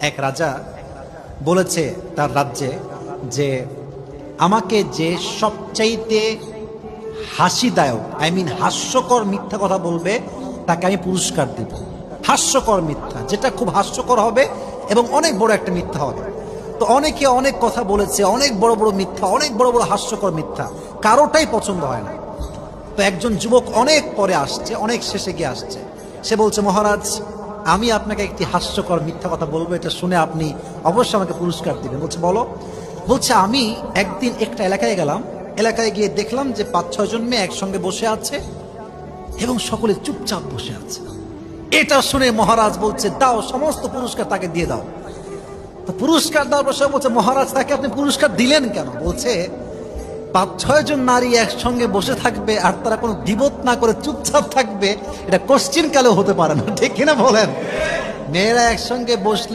এক রাজা বলেছে তার রাজ্যে যে আমাকে যে সবচাইতে হাসিদায়ক হাস্যকর মিথ্যা কথা বলবে তাকে আমি পুরস্কার দিব। হাস্যকর মিথ্যা, যেটা খুব হাস্যকর হবে এবং অনেক বড় একটা মিথ্যা হবে। তো অনেকে অনেক কথা বলেছে, অনেক বড় বড় মিথ্যা, অনেক বড় বড় হাস্যকর মিথ্যা, কারোটাই পছন্দ হয় না। তো একজন যুবক অনেক পরে আসছে, অনেক শেষে গিয়ে আসছে। সে বলছে, মহারাজ, আমি আপনাকে একটি হাস্যকর মিথ্যা কথা বলবো, এটা শুনে আপনি অবশ্যই আমাকে পুরস্কার দিবেন। বলছে, বলো। বলছে, আমি একদিন একটা এলাকায় গেলাম, এলাকায় গিয়ে দেখলাম যে 5-6 জন মেয়ে একসঙ্গে বসে আছে এবং সকলে চুপচাপ বসে আছে। এটা শুনে মহারাজ বলছে, দাও, সমস্ত পুরস্কার তাকে দিয়ে দাও। তো পুরস্কার দেওয়ার বসে বলছে, মহারাজ, তাকে আপনি পুরস্কার দিলেন কেন? বলছে, 5-6 জন নারী একসঙ্গে বসে থাকবে আর তারা কোনো গীবত না করে চুপচাপ থাকবে, এটা কোশ্চিন কালেও হতে পারে না, ঠিক কিনা বলেন? মেয়েরা একসঙ্গে বসলে